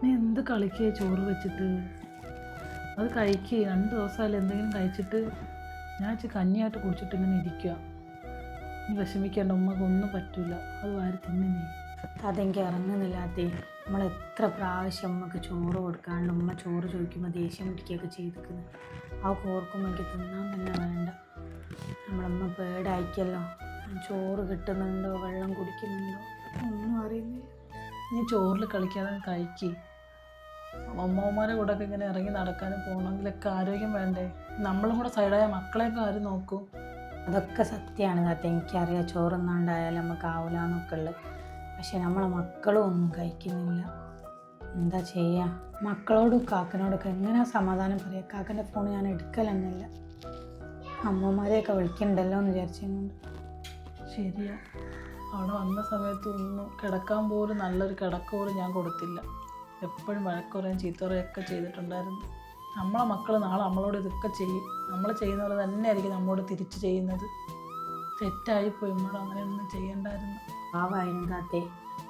നീ എന്ത് കളിക്കുക ചോറ് വെച്ചിട്ട്? അത് കഴിക്കുക. 2 ദിവസമായാലും എന്തെങ്കിലും കഴിച്ചിട്ട് ഞാൻ കഞ്ഞിയായിട്ട് കുടിച്ചിട്ട് ഇങ്ങനെ ഇരിക്കുക. നീ വിഷമിക്കേണ്ട, ഉമ്മക്ക് ഒന്നും പറ്റില്ല. അത് വാരി തിന്നെ നീ. അതെനിക്ക് ഇറങ്ങുന്നില്ല. അതെ, നമ്മൾ എത്ര പ്രാവശ്യം ഉമ്മക്ക് ചോറ് കൊടുക്കാണ്ട് ഉമ്മ ചോറ് ചോദിക്കുമ്പോൾ ദേഷ്യം പിടിക്കുകയൊക്കെ ചെയ്തിരിക്കുന്നത്. ആ ഓർക്കുമ്പോൾ എനിക്ക് തിന്നാൻ തന്നെ വേണ്ട. നമ്മളമ്മ പേടായിക്കല്ലോ. ചോറ് കിട്ടുന്നുണ്ടോ, വെള്ളം കുടിക്കുന്നുണ്ടോ ഒന്നും അറിയുന്നില്ല. നീ ചോറിൽ കളിക്കാതെ കഴിക്കുക. അമ്മമാരെ കൂടെ ഒക്കെ ഇങ്ങനെ ഇറങ്ങി നടക്കാനും പോകണമെങ്കിലൊക്കെ ആരോഗ്യം വേണ്ടേ? നമ്മളും കൂടെ സൈഡായ മക്കളെയൊക്കെ ആരും നോക്കും? അതൊക്കെ സത്യമാണ് താത്ത, എനിക്കറിയാം. ചോറൊന്നാണ്ടായാലും നമുക്ക് ആവില്ലാന്നൊക്കെ ഉള്ളത്. പക്ഷെ നമ്മളെ മക്കളും ഒന്നും കഴിക്കുന്നില്ല. എന്താ ചെയ്യുക? മക്കളോടും കാക്കനോടൊക്കെ എങ്ങനെ സമാധാനം പറയുക? കാക്കൻ്റെ ഫോൺ ഞാൻ എടുക്കലെന്നില്ല. അമ്മമാരെയൊക്കെ വിളിക്കണ്ടല്ലോ എന്ന് വിചാരിച്ചുകൊണ്ട്. ശരിയാ, അവിടെ വന്ന സമയത്ത് ഒന്നും കിടക്കാൻ പോലും നല്ലൊരു കിടക്ക പോലും ഞാൻ കൊടുത്തില്ല. എപ്പോഴും വഴക്കുറയും ചീത്തറയൊക്കെ ചെയ്തിട്ടുണ്ടായിരുന്നു. നമ്മളെ മക്കൾ നാളെ നമ്മളോട് ഇതൊക്കെ ചെയ്യും. നമ്മൾ ചെയ്യുന്ന പോലെ തന്നെ ആയിരിക്കും നമ്മളോട് തിരിച്ച് ചെയ്യുന്നത്. തെറ്റായിപ്പോയി, നമ്മളോട് അങ്ങനെയൊന്നും ചെയ്യണ്ടായിരുന്നു. പാവായിരുന്നു താത്തേ.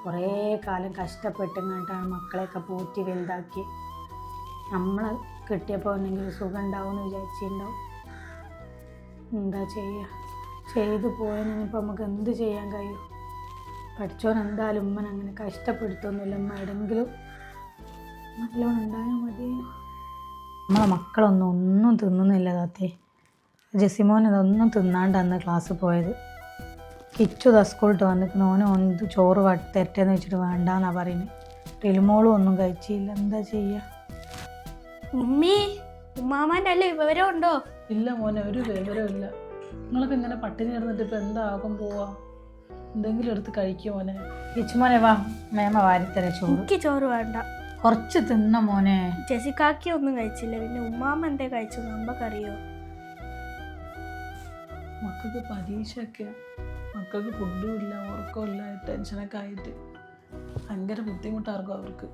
കുറേ കാലം കഷ്ടപ്പെട്ടുകൊണ്ടാണ് മക്കളെയൊക്കെ പോറ്റി വലുതാക്കി. നമ്മളെ കിട്ടിയപ്പോൾ എന്തെങ്കിലും സുഖം ഉണ്ടാവും എന്ന് വിചാരിച്ചിട്ടുണ്ടാവും. എന്താ ചെയ്യുക? ചെയ്തു പോയതിനിപ്പോൾ നമുക്ക് എന്ത് ചെയ്യാൻ കഴിയും? പഠിച്ചോൻ എന്തായാലും ഉമ്മൻ അങ്ങനെ കഷ്ടപ്പെടുത്തൊന്നുമില്ല. ഉമ്മ എവിടെയെങ്കിലും നല്ലോണം ഉണ്ടായാൽ മതി. നമ്മളെ മക്കളൊന്നും തിന്നുന്നില്ല താത്തേ. ജെസിമോൻ ഇതൊന്നും തിന്നാണ്ട് അന്ന് ക്ലാസ്സിൽ പോയത്. കിച്ചു സ്കൂളിട്ട് വന്നിട്ട് ഓന് ചോറ് തരട്ടേന്ന് വെച്ചിട്ട് വേണ്ടാന്നാ പറയുന്നത്. ടെലിമോളും ഒന്നും കഴിച്ചില്ല. എന്താ ചെയ്യുക? ഉമ്മി, ഉമ്മാമാൻ്റെ അല്ലേ വിവരം ഉണ്ടോ? ഇല്ല മോനെ, ഒരു വിവരവും ഇല്ല. നിങ്ങളൊക്കെ ഇങ്ങനെ പട്ടിണി കിടന്നിട്ട് ഇപ്പം എന്താകും പോവാ? എന്തെങ്കിലും എടുത്ത് കഴിക്കും മോനെ. കിച്ചുമോനെ വാ, മേമ വാരിത്തര ചോറ്. എനിക്ക് ചോറ് വേണ്ട. കുറച്ച് തിന്ന മോനെ. ജെസിക്കാക്കി ഒന്നും കഴിച്ചില്ല, പിന്നെ ഉമ്മാമ എന്തേ കഴിച്ചു നമ്മക്കറിയോ? മക്കൾക്ക് പരീക്ഷയൊക്കെ, മക്കൾക്ക് ഫുഡും ഇല്ല, ഉറക്കവും ഇല്ല, ടെൻഷനൊക്കെ ആയിട്ട് ഭയങ്കര ബുദ്ധിമുട്ടായിരിക്കും അവർക്ക്.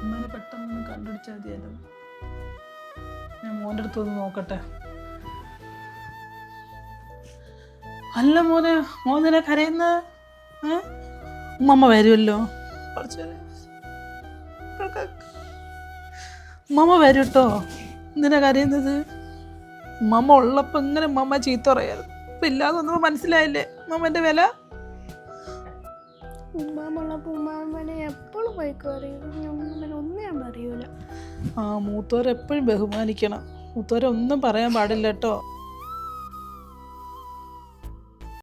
ഉമ്മനെ പെട്ടെന്ന് കണ്ടുപിടിച്ചാൽ മതിയായിരുന്നു. ഞാൻ മോൻ്റെ അടുത്തൊന്ന് നോക്കട്ടെ. അല്ല മോനെ, മോനെ കരയുന്ന ഉമ്മമ്മ വരുമല്ലോ. ഉമ്മമ്മ വരും കേട്ടോ. എന്തിനാ കരയുന്നത്? ഉമ്മമ്മ ഉള്ളപ്പോൾ ഇങ്ങനെ ഉമ്മമ്മ ചീത്ത പറയായിരുന്നു. ഇപ്പം ഇല്ലാതെ ഒന്നും മനസ്സിലായില്ലേ ഉമ്മമ്മൻ്റെ വില? ഉമ്മാമുള്ളപ്പോൾ ഉമ്മാമനെ എപ്പോഴും വൈക്കും അറിയും. ഉമ്മാമനെ ഒന്നും ഞാൻ പറയൂല. മൂത്തോരെപ്പോഴും ബഹുമാനിക്കണം. മൂത്തോരെ ഒന്നും പറയാൻ പാടില്ല കേട്ടോ.